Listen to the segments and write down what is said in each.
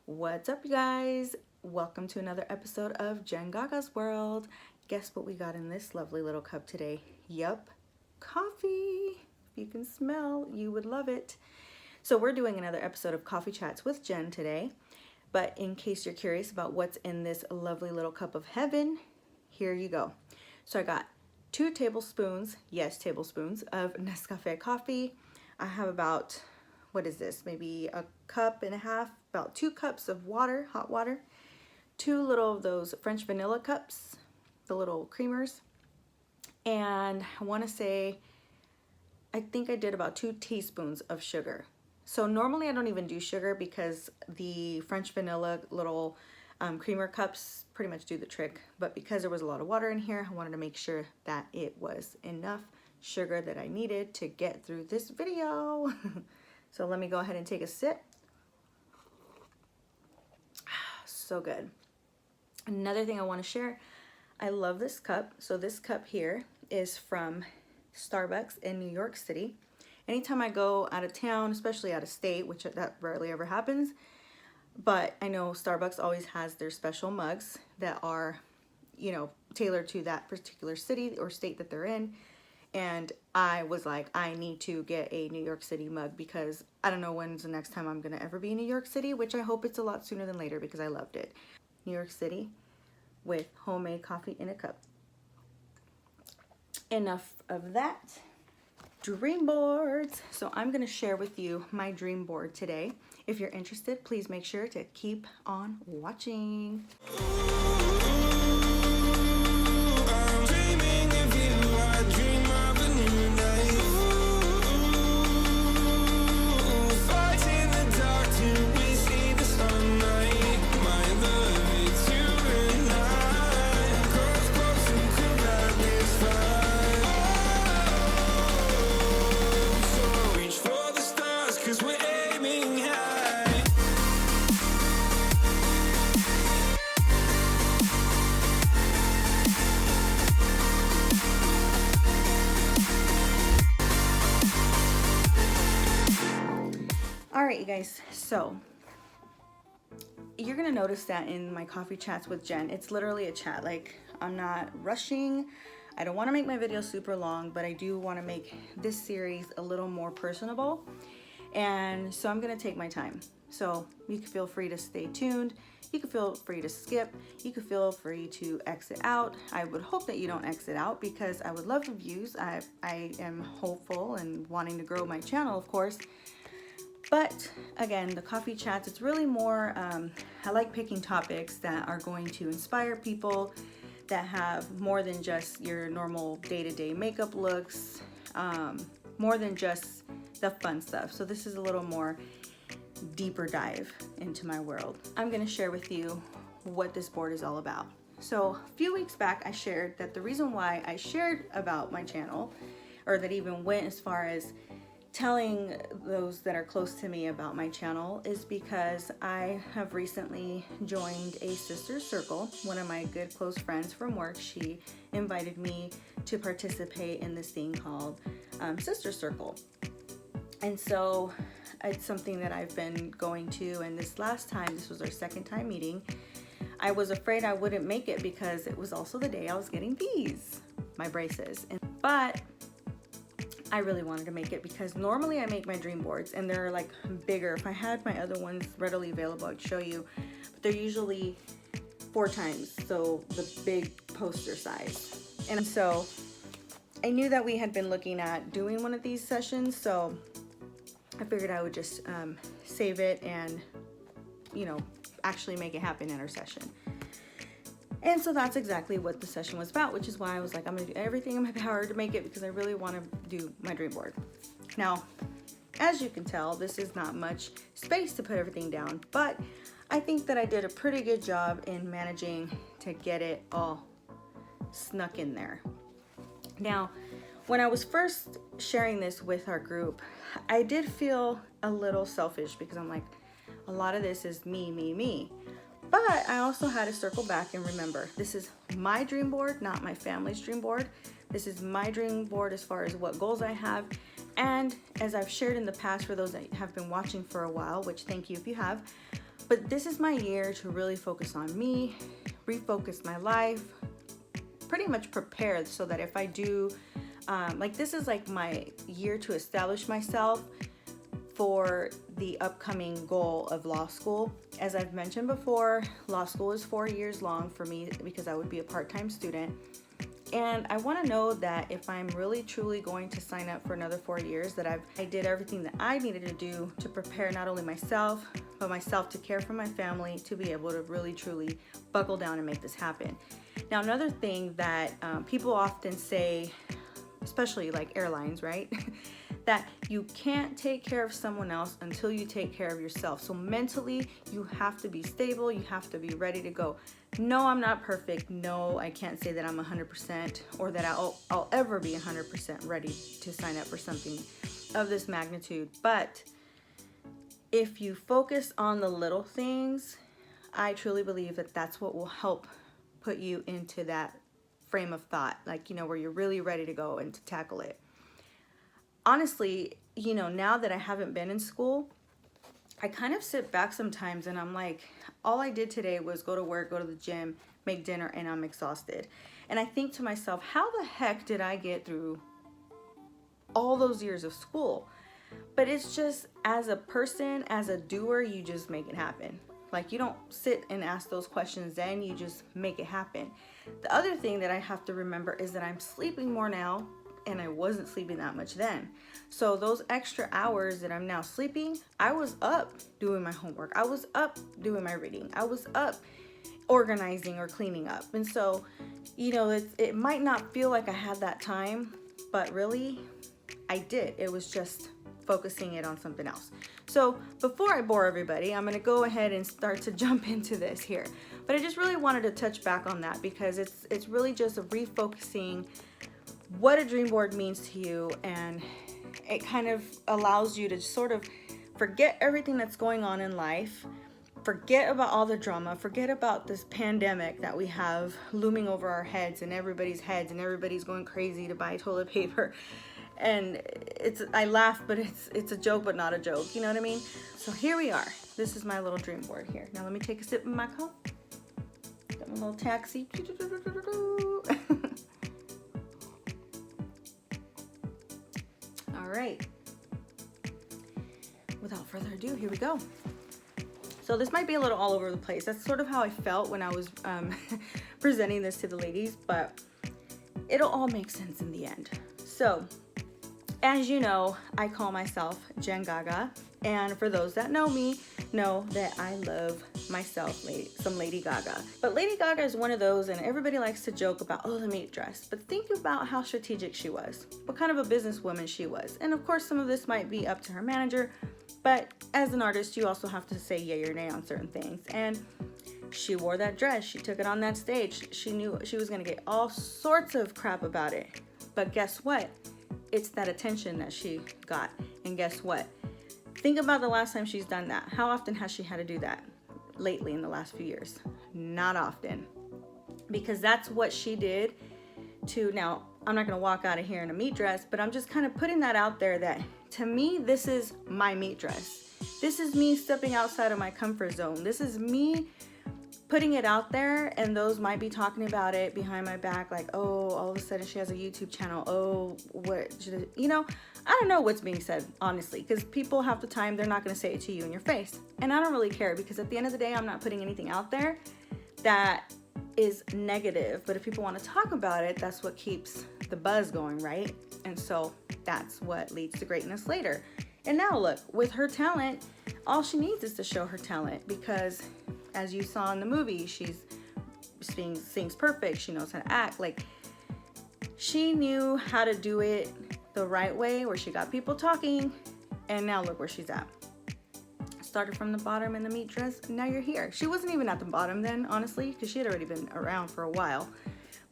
What's up, you guys? Welcome to another episode of Jengaga's World. Guess what we got in this lovely little cup today? Yup, coffee. If you can smell, you would love it. So we're doing another episode of Coffee Chats with Jen today. But in case you're curious about what's in this lovely little cup of heaven, here you go. So I got 2 tablespoons, yes, tablespoons of Nescafe coffee. I have about, what is this? Maybe a cup and a half, about 2 cups of water, hot water, 2 little of those French vanilla cups, the little creamers. And I want to say, I think I did about 2 teaspoons of sugar. So normally I don't even do sugar because the French vanilla little creamer cups pretty much do the trick. But because there was a lot of water in here, I wanted to make sure that it was enough sugar that I needed to get through this video. So let me go ahead and take a sip. So good. Another thing I want to share, I love this cup. So this cup here is from Starbucks in New York City. Anytime I go out of town, especially out of state, which that rarely ever happens, but I know Starbucks always has their special mugs that are, you know, tailored to that particular city or state that they're in. And I was like, I need to get a New York City mug because I don't know when's the next time I'm gonna ever be in New York City, which I hope it's a lot sooner than later because I loved it. New York City with homemade coffee in a cup. Enough of that. Dream boards. So I'm going to share with you my dream board today. If you're interested, please make sure to keep on watching. Alright, you guys, so you're gonna notice that in my coffee chats with Jen, it's literally a chat. Like, I'm not rushing. I don't want to make my videos super long, but I do want to make this series a little more personable, and so I'm gonna take my time. So you can feel free to stay tuned, you can feel free to skip, you can feel free to exit out. I would hope that you don't exit out because I would love the views. I am hopeful and wanting to grow my channel, of course. But again, the coffee chats, it's really more, I like picking topics that are going to inspire people, that have more than just your normal day-to-day makeup looks, more than just the fun stuff. So this is a little more deeper dive into my world. I'm gonna share with you what this board is all about. So a few weeks back, I shared that the reason why I shared about my channel, or that even went as far as telling those that are close to me about my channel, is because I have recently joined a sister circle. One of my good close friends from work, she invited me to participate in this thing called Sister Circle. And so it's something that I've been going to, and this last time, this was our second time meeting, I was afraid I wouldn't make it because it was also the day I was getting these, my braces. But I really wanted to make it because normally I make my dream boards and they're like bigger. If I had my other ones readily available, I'd show you, but they're usually 4 times, so the big poster size. And so I knew that we had been looking at doing one of these sessions, so I figured I would just save it and, you know, actually make it happen in our session. And so that's exactly what the session was about, which is why I was like, I'm gonna do everything in my power to make it because I really want to do my dream board. Now, as you can tell, this is not much space to put everything down, but I think that I did a pretty good job in managing to get it all snuck in there. Now, when I was first sharing this with our group, I did feel a little selfish because I'm like, a lot of this is me, me, me. But I also had to circle back and remember, this is my dream board, not my family's dream board. This is my dream board as far as what goals I have. And as I've shared in the past, for those that have been watching for a while, which thank you if you have, But this is my year to really focus on me, refocus my life, pretty much prepare so that if I do, like this is like my year to establish myself for the upcoming goal of law school. As I've mentioned before, law school is 4 years long for me because I would be a part-time student. And I want to know that if I'm really truly going to sign up for another 4 years, that I did everything that I needed to do to prepare not only myself, but myself to care for my family, to be able to really truly buckle down and make this happen. Now, another thing that people often say, especially like airlines, right? That you can't take care of someone else until you take care of yourself. So mentally, you have to be stable, you have to be ready to go. No, I'm not perfect. No, I can't say that I'm 100% or that I'll ever be 100% ready to sign up for something of this magnitude. But if you focus on the little things, I truly believe that that's what will help put you into that frame of thought, like, you know, where you're really ready to go and to tackle it. Honestly, you know, now that I haven't been in school, I kind of sit back sometimes and I'm like, all I did today was go to work, go to the gym, make dinner, and I'm exhausted. And I think to myself, how the heck did I get through all those years of school? But it's just, as a person, as a doer, you just make it happen. Like, you don't sit and ask those questions then, you just make it happen. The other thing that I have to remember is that I'm sleeping more now, and I wasn't sleeping that much then. So those extra hours that I'm now sleeping, I was up doing my homework. I was up doing my reading. I was up organizing or cleaning up. And so, you know, it might not feel like I had that time, but really I did. It was just focusing it on something else. So before I bore everybody, I'm gonna go ahead and start to jump into this here. But I just really wanted to touch back on that because it's really just a refocusing what a dream board means to you, and it kind of allows you to sort of forget everything that's going on in life, forget about all the drama, forget about this pandemic that we have looming over our heads and everybody's going crazy to buy toilet paper. And I laugh, but it's a joke, but not a joke, you know what I mean? So here we are. This is my little dream board here. Now let me take a sip of my coffee. Got my little taxi. All right, without further ado, here we go. So this might be a little all over the place. That's sort of how I felt when I was presenting this to the ladies, but it'll all make sense in the end. So, as you know, I call myself Jengaga, and for those that know me, know that I love myself some Lady Gaga. But Lady Gaga is one of those, and everybody likes to joke about, oh, the meat dress. But think about how strategic she was, what kind of a businesswoman she was. And of course, some of this might be up to her manager, but as an artist, you also have to say yay or nay on certain things. And she wore that dress, she took it on that stage. She knew she was gonna get all sorts of crap about it. But guess what? It's that attention that she got. And guess what? Think about the last time she's done that. How often has she had to do that lately in the last few years? Not often. Because that's what she did to, now, I'm not gonna walk out of here in a meat dress, but I'm just kind of putting that out there that, to me, this is my meat dress. This is me stepping outside of my comfort zone. This is me putting it out there, and those might be talking about it behind my back, like, oh, all of a sudden she has a YouTube channel. Oh, what should I, you know, I don't know what's being said, honestly, because people half the time, they're not going to say it to you in your face. And I don't really care, because at the end of the day, I'm not putting anything out there that is negative. But if people want to talk about it, that's what keeps the buzz going, right? And so that's what leads to greatness later. And now look, with her talent, all she needs is to show her talent, because as you saw in the movie, she sings perfect. She knows how to act. Like, she knew how to do it the right way, where she got people talking, and now look where she's at. Started from the bottom in the meat dress, and now you're here. She wasn't even at the bottom then, honestly, because she had already been around for a while.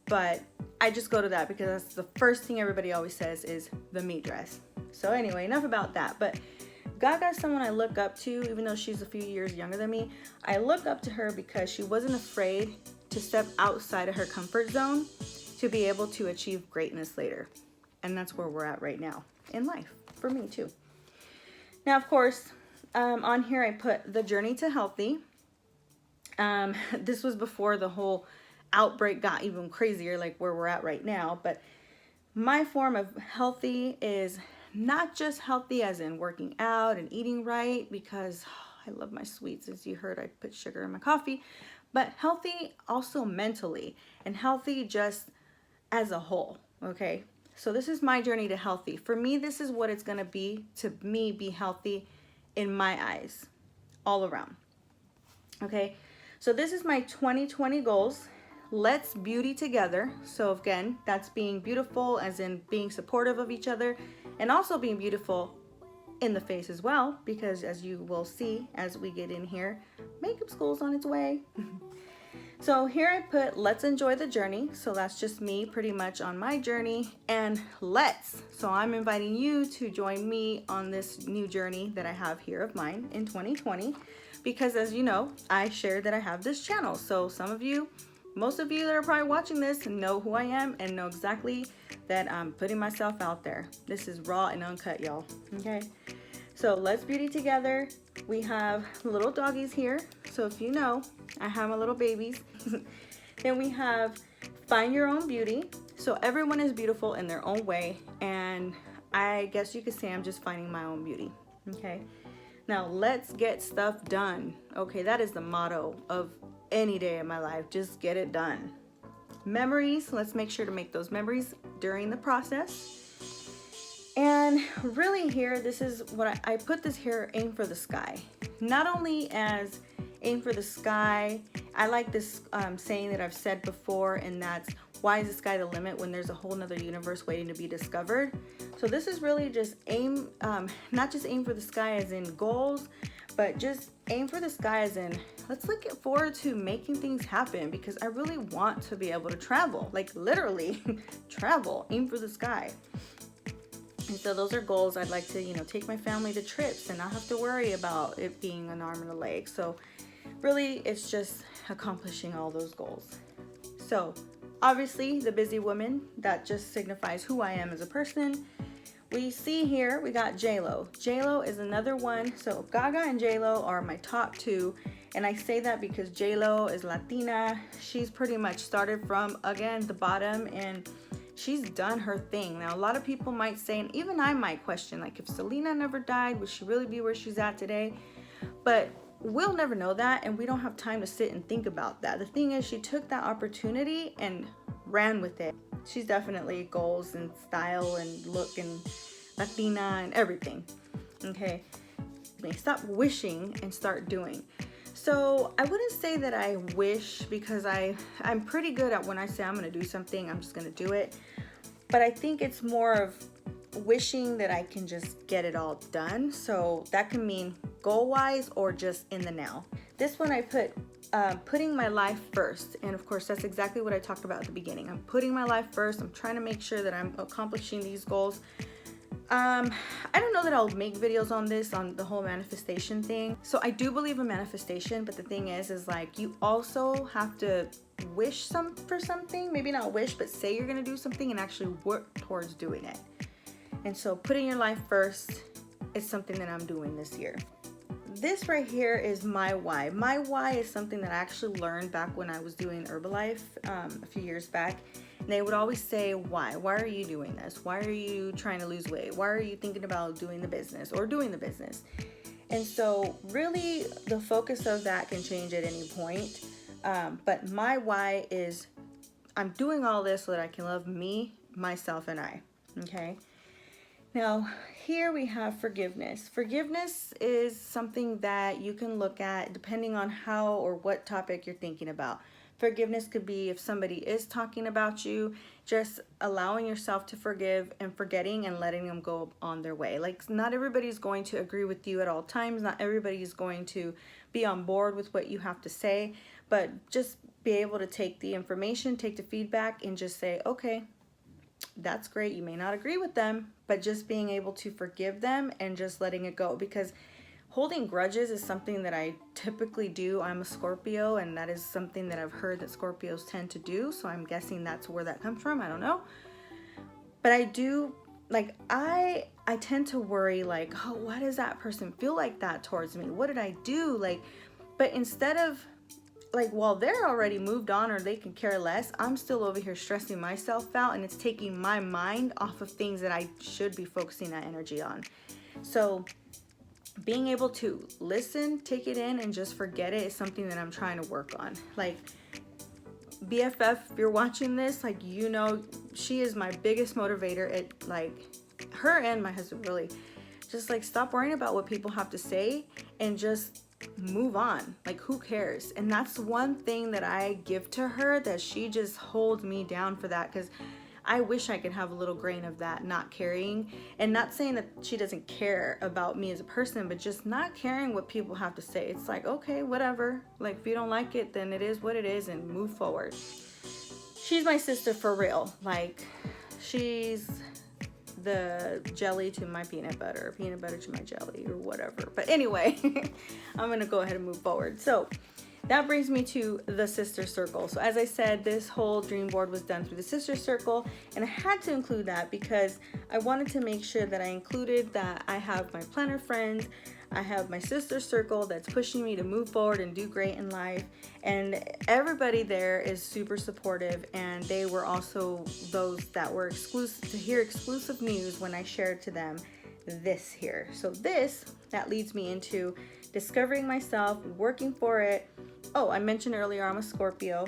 But I just go to that because that's the first thing everybody always says is the meat dress. So anyway, enough about that. But Gaga is someone I look up to, even though she's a few years younger than me. I look up to her because she wasn't afraid to step outside of her comfort zone to be able to achieve greatness later. And that's where we're at right now in life, for me too. Now, of course, on here I put the journey to healthy. This was before the whole outbreak got even crazier, like where we're at right now. But my form of healthy is not just healthy as in working out and eating right, because I love my sweets. As you heard, I put sugar in my coffee, but healthy also mentally, and healthy just as a whole. Okay, so this is my journey to healthy. For me, this is what it's gonna be to me be healthy in my eyes, all around. Okay, so this is my 2020 goals. Let's beauty together. So again, that's being beautiful as in being supportive of each other, and also being beautiful in the face as well, because as you will see as we get in here, makeup school's on its way. So here I put, let's enjoy the journey. So that's just me pretty much on my journey, and let's. So I'm inviting you to join me on this new journey that I have here of mine in 2020, because as you know, I shared that I have this channel. So some of you, most of you that are probably watching this know who I am and know exactly that I'm putting myself out there. This is raw and uncut, y'all. Okay. So let's beauty together. We have little doggies here. So if you know, I have my little babies. Then we have find your own beauty. So everyone is beautiful in their own way. And I guess you could say I'm just finding my own beauty. Okay. Now let's get stuff done. Okay, that is the motto of any day of my life. Just get it done. Memories. Let's make sure to make those memories during the process. And really here, this is what I put this here, aim for the sky. Not only as aim for the sky, I like this saying that I've said before, and that's, why is the sky the limit when there's a whole nother universe waiting to be discovered? So this is really just aim, not just aim for the sky as in goals, but just aim for the sky as in, let's look forward to making things happen, because I really want to be able to travel, like literally travel, aim for the sky. And so those are goals. I'd like to, take my family to trips and not have to worry about it being an arm and a leg. So really, it's just accomplishing all those goals. So obviously, the busy woman, that just signifies who I am as a person. We see here, we got J-Lo. J-Lo is another one. So Gaga and J-Lo are my top two. And I say that because J-Lo is Latina. She's pretty much started from, again, the bottom, and she's done her thing. Now, a lot of people might say, and even I might question, like, if Selena never died, would she really be where she's at today? But we'll never know that, and we don't have time to sit and think about that. The thing is, she took that opportunity and ran with it. She's definitely goals and style and look and Latina and everything. Okay, stop wishing and start doing. So I wouldn't say that I wish, because I'm pretty good at when I say I'm gonna do something, I'm just gonna do it. But I think it's more of wishing that I can just get it all done. So that can mean goal-wise or just in the now. This one I put putting my life first. And of course, that's exactly what I talked about at the beginning. I'm putting my life first. I'm trying to make sure that I'm accomplishing these goals. I don't know that I'll make videos on this, on the whole manifestation thing. So I do believe in manifestation, but the thing is like, you also have to wish for something. Maybe not wish, but say you're gonna do something and actually work towards doing it. And so putting your life first is something that I'm doing this year. This right here is my why. My why is something that I actually learned back when I was doing Herbalife a few years back. And they would always say, why? Why are you doing this? Why are you trying to lose weight? Why are you thinking about doing the business or doing the business? And so really the focus of that can change at any point. But my why is I'm doing all this so that I can love me, myself, and I. Okay. Now, here we have forgiveness. Forgiveness is something that you can look at depending on how or what topic you're thinking about. Forgiveness could be if somebody is talking about you, just allowing yourself to forgive and forgetting and letting them go on their way. Like, not everybody's going to agree with you at all times. Not everybody's going to be on board with what you have to say, but just be able to take the information, take the feedback, and just say, okay, that's great. You may not agree with them, but just being able to forgive them and just letting it go, because holding grudges is something that I typically do. I'm a Scorpio, and that is something that I've heard that Scorpios tend to do. So I'm guessing that's where that comes from. I don't know. But I do, like, I tend to worry, like, oh, why does that person feel like that towards me? What did I do? Like, but instead of like, while they're already moved on or they can care less, I'm still over here stressing myself out, and it's taking my mind off of things that I should be focusing that energy on. So being able to listen, take it in, and just forget it is something that I'm trying to work on. Like, BFF, if you're watching this, like, you know, she is my biggest motivator. It, like, her and my husband, really, just like, stop worrying about what people have to say and just move on. Like, who cares? And that's one thing that I give to her, that she just holds me down for that, because I wish I could have a little grain of that, not caring. And not saying that she doesn't care about me as a person, but just not caring what people have to say. It's like, okay, whatever. Like, if you don't like it, then it is what it is, and move forward. She's my sister for real. Like, she's the jelly to my peanut butter to my jelly, or whatever. But anyway, I'm gonna go ahead and move forward. So that brings me to the sister circle. So as I said, this whole dream board was done through the sister circle, and I had to include that because I wanted to make sure that I included that I have my planner friends, I have my sister circle that's pushing me to move forward and do great in life, and everybody there is super supportive, and they were also those that were exclusive to hear exclusive news when I shared to them this here. So that leads me into discovering myself, working for it. Oh, I mentioned earlier I'm a Scorpio,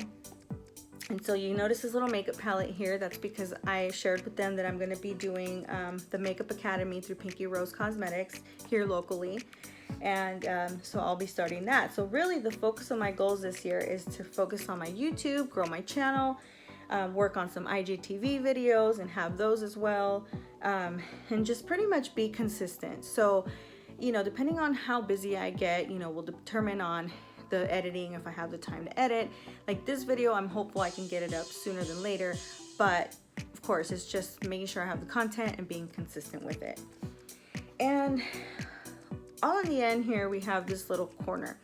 and so you notice this little makeup palette here. That's because I shared with them that I'm going to be doing the Makeup Academy through Pinky Rose Cosmetics here locally, and so I'll be starting that. So really the focus of my goals this year is to focus on my YouTube, grow my channel, work on some IGTV videos and have those as well, and just pretty much be consistent. So, you know, depending on how busy I get, you know, will determine on the editing, if I have the time to edit. Like this video, I'm hopeful I can get it up sooner than later, but of course it's just making sure I have the content and being consistent with it. And all in the end here, we have this little corner.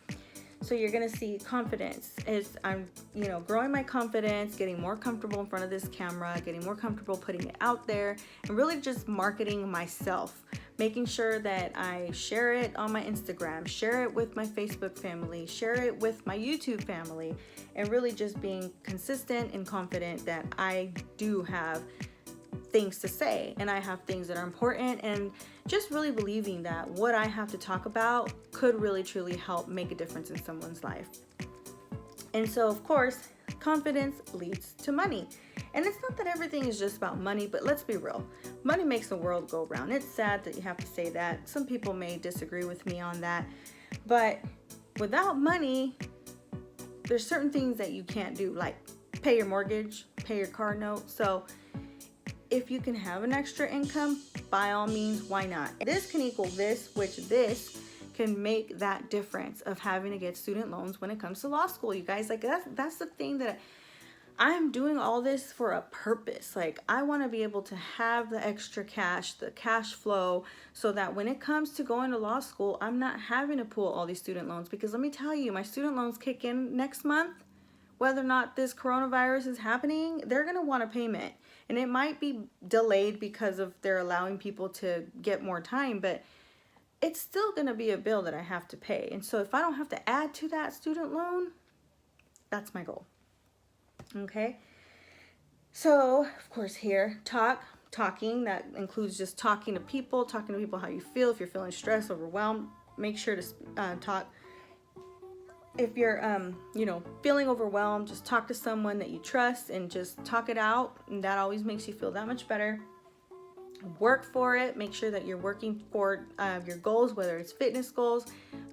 So you're gonna see confidence is, I'm, you know, growing my confidence, getting more comfortable in front of this camera, getting more comfortable putting it out there, and really just marketing myself, making sure that I share it on my Instagram, share it with my Facebook family, share it with my YouTube family, and really just being consistent and confident that I do have things to say and I have things that are important, and just really believing that what I have to talk about could really truly help make a difference in someone's life. And so of course, confidence leads to money. And it's not that everything is just about money, but let's be real. Money makes the world go round. It's sad that you have to say that. Some people may disagree with me on that, but without money, there's certain things that you can't do, like pay your mortgage, pay your car note. So if you can have an extra income, by all means, why not? This can equal this, which this can make that difference of having to get student loans when it comes to law school. You guys, like that's the thing that I'm doing all this for a purpose. Like I want to be able to have the extra cash, the cash flow, so that when it comes to going to law school, I'm not having to pull all these student loans. Because let me tell you, my student loans kick in next month. Whether or not this coronavirus is happening, they're going to want a payment. And it might be delayed because of they're allowing people to get more time, but it's still going to be a bill that I have to pay. And so if I don't have to add to that student loan, that's my goal. Okay. So of course here, talking, that includes just talking to people how you feel. If you're feeling stressed, overwhelmed, make sure to talk. If you're, you know, feeling overwhelmed, just talk to someone that you trust and just talk it out. And that always makes you feel that much better. Work for it. Make sure that you're working for your goals, whether it's fitness goals,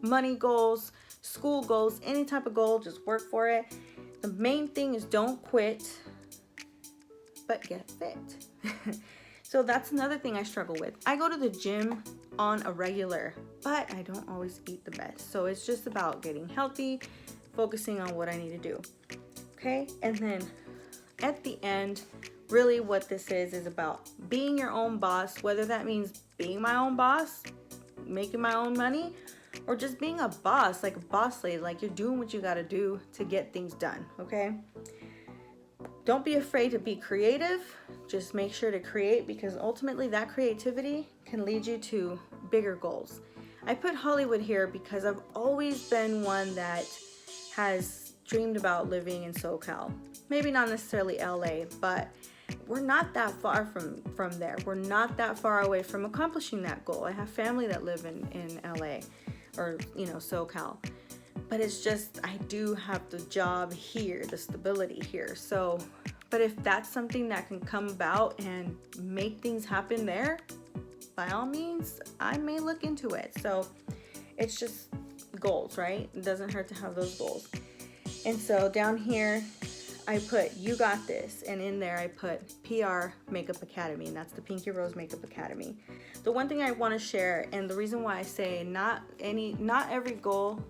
money goals, school goals, any type of goal, just work for it. The main thing is don't quit, but get fit. So that's another thing I struggle with. I go to the gym on a regular, but I don't always eat the best. So it's just about getting healthy, focusing on what I need to do. Okay? And then at the end, really what this is about being your own boss, whether that means being my own boss, making my own money, or just being a boss, like a boss lady, like you're doing what you got to do to get things done. Okay? Don't be afraid to be creative. Just make sure to create, because ultimately that creativity can lead you to bigger goals. I put Hollywood here because I've always been one that has dreamed about living in SoCal. Maybe not necessarily LA, but we're not that far from there. We're not that far away from accomplishing that goal. I have family that live in LA or, you know, SoCal. But it's just, I do have the job here, the stability here. So, but if that's something that can come about and make things happen there, by all means, I may look into it. So it's just goals, right? It doesn't hurt to have those goals. And so down here, I put, you got this. And in there, I put PR Makeup Academy, and that's the Pinky Rose Makeup Academy. The one thing I want to share, and the reason why I say not every goal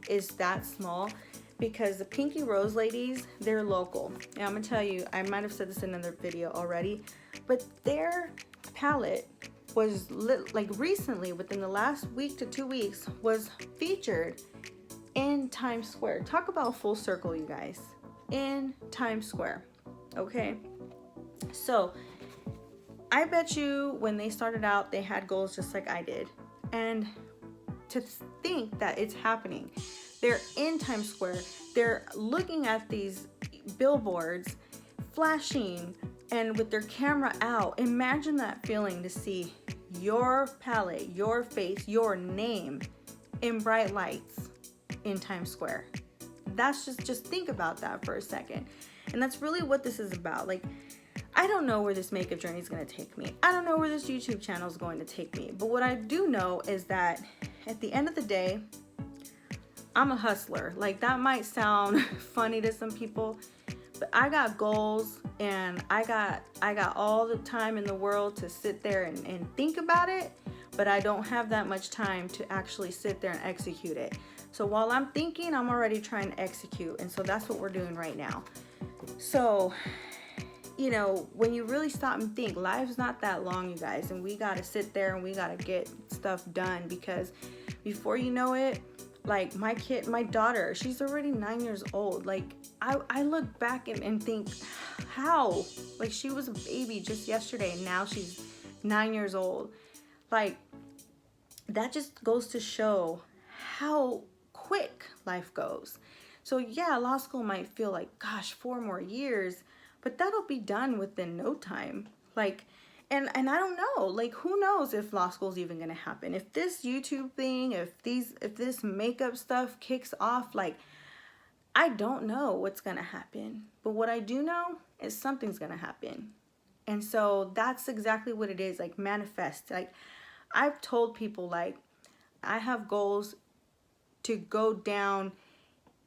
is that small, because the Pinky Rose ladies, they're local. And I'm gonna tell you, I might have said this in another video already, but their palette was like recently, within the last week to 2 weeks, was featured in Times Square. Talk about full circle, you guys. In Times Square. Okay, so I bet you when they started out, they had goals just like I did. And to think that it's happening, they're in Times Square, they're looking at these billboards flashing and with their camera out. Imagine that feeling to see your palette, your face, your name in bright lights in Times Square. That's just think about that for a second. And that's really what this is about. Like, I don't know where this makeup journey is going to take me. I don't know where this YouTube channel is going to take me. But what I do know is that at the end of the day, I'm a hustler. Like, that might sound funny to some people, but I got goals, and I got all the time in the world to sit there and think about it, but I don't have that much time to actually sit there and execute it. So while I'm thinking, I'm already trying to execute. And so that's what we're doing right now. So, you know, when you really stop and think, life's not that long, you guys. And we got to sit there and we got to get stuff done, because before you know it, like my daughter, she's already 9 years old. Like, I look back and think, how? Like, she was a baby just yesterday and now she's 9 years old. Like, that just goes to show how quick life goes. So yeah, law school might feel like, gosh, 4 more years, but that'll be done within no time. Like, and I don't know, like, who knows if law school is even gonna happen? If this YouTube thing, if this makeup stuff kicks off, like, I don't know what's gonna happen. But what I do know is something's gonna happen. And so that's exactly what it is, like, manifest. Like, I've told people, like, I have goals to go down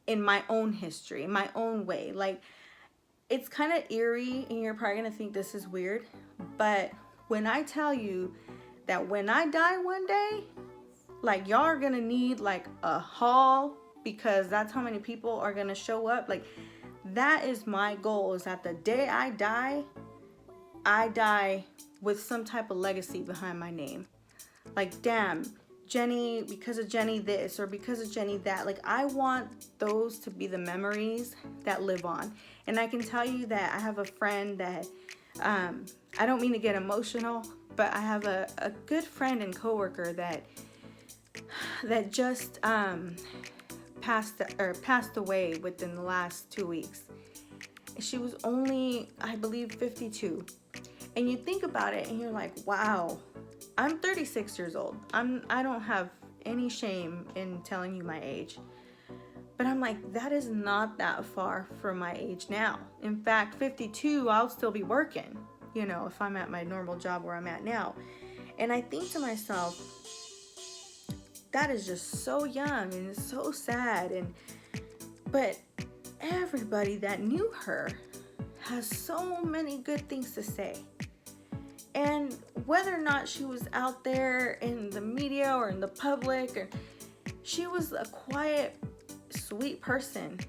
in my own history, in my own way. Like, it's kind of eerie, and you're probably gonna think this is weird, but when I tell you that when I die one day, like, y'all are gonna need like a hall, because that's how many people are gonna show up. Like, that is my goal, is that the day I die with some type of legacy behind my name. Like, damn, Jenny, because of Jenny this, or because of Jenny that. Like, I want those to be the memories that live on. And I can tell you that I have a friend that, I don't mean to get emotional, but I have a good friend and coworker that just passed away within the last 2 weeks. She was only, I believe, 52. And you think about it and you're like, wow, I'm 36 years old. I don't have any shame in telling you my age. But I'm like, that is not that far from my age now. In fact, 52, I'll still be working, you know, if I'm at my normal job where I'm at now. And I think to myself, that is just so young and it's so sad. But everybody that knew her has so many good things to say. And whether or not she was out there in the media or in the public, she was a quiet, sweet person.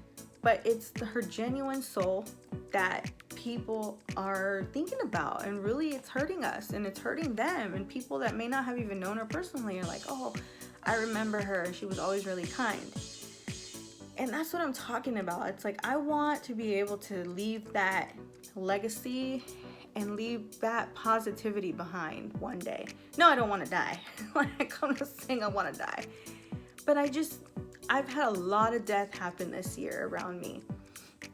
But it's her genuine soul that people are thinking about. And really, it's hurting us and it's hurting them. And people that may not have even known her personally are like, oh, I remember her. She was always really kind. And that's what I'm talking about. It's like, I want to be able to leave that legacy and leave that positivity behind one day. No, I don't want to die. Like, I'm not saying I want to die. But I've had a lot of death happen this year around me.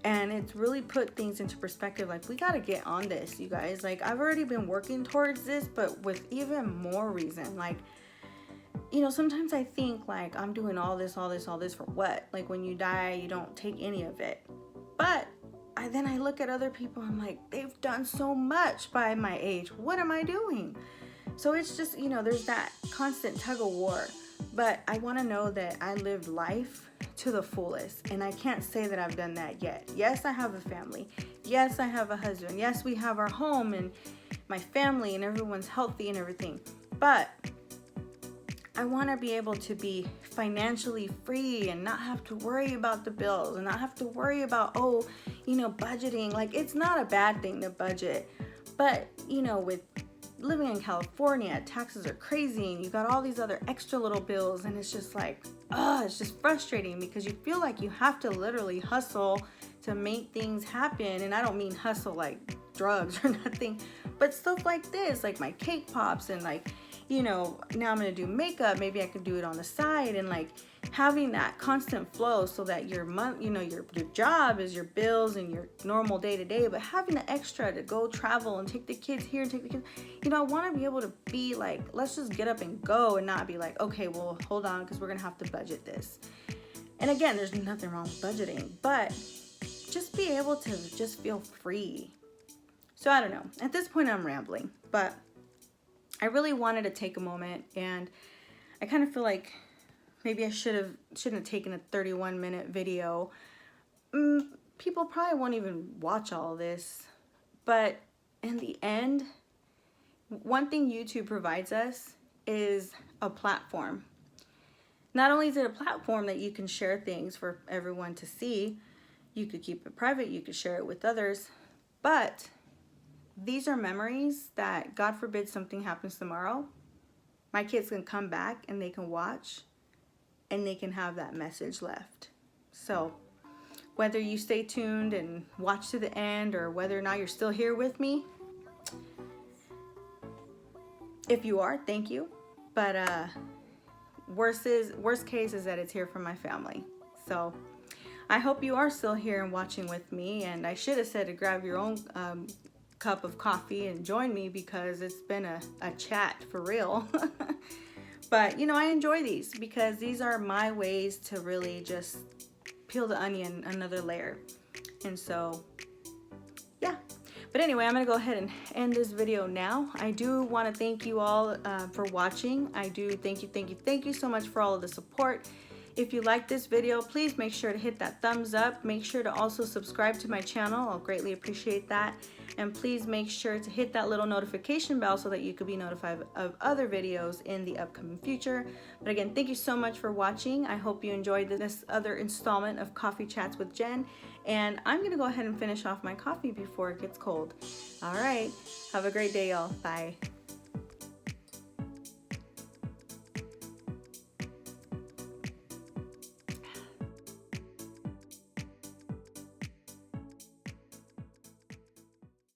And it's really put things into perspective. Like, we got to get on this, you guys. Like, I've already been working towards this, but with even more reason. Like, you know, sometimes I think, like, I'm doing all this for what? Like, when you die, you don't take any of it. But then I look at other people, I'm like, they've done so much by my age. What am I doing? So it's just, you know, there's that constant tug of war. But I want to know that I lived life to the fullest. And I can't say that I've done that yet. Yes, I have a family. Yes, I have a husband. Yes, we have our home and my family and everyone's healthy and everything. But I want to be able to be financially free and not have to worry about the bills and not have to worry about, budgeting. Like, it's not a bad thing to budget. But, you know, with living in California, taxes are crazy and you got all these other extra little bills, and it's just like, it's just frustrating because you feel like you have to literally hustle to make things happen. And I don't mean hustle like drugs or nothing, but stuff like this, like my cake pops, and like, you know, now I'm gonna do makeup, maybe I could do it on the side, and like having that constant flow so that your month, you know, your job is your bills and your normal day to day, but having the extra to go travel and take the kids here and take the kids, you know, I want to be able to be like, let's just get up and go and not be like, okay, well, hold on, because we're gonna have to budget this. And again, there's nothing wrong with budgeting, but just be able to just feel free. So I don't know, at this point I'm rambling, but I really wanted to take a moment, and I kind of feel like maybe I shouldn't have taken a 31-minute video. People probably won't even watch all this, but in the end, one thing YouTube provides us is a platform. Not only is it a platform that you can share things for everyone to see, you could keep it private, you could share it with others, but these are memories that, God forbid something happens tomorrow, my kids can come back and they can watch and they can have that message left. So whether you stay tuned and watch to the end, or whether or not you're still here with me, if you are, thank you. But worst case is that it's here from my family. So I hope you are still here and watching with me. And I should have said to grab your own cup of coffee and join me, because it's been a chat for real. But, you know, I enjoy these because these are my ways to really just peel the onion another layer. And so, yeah. But anyway, I'm going to go ahead and end this video now. I do want to thank you all for watching. I do thank you so much for all of the support. If you like this video, please make sure to hit that thumbs up. Make sure to also subscribe to my channel. I'll greatly appreciate that. And please make sure to hit that little notification bell so that you could be notified of other videos in the upcoming future. But again, thank you so much for watching. I hope you enjoyed this other installment of Coffee Chats with Jen. And I'm going to go ahead and finish off my coffee before it gets cold. All right. Have a great day, y'all. Bye.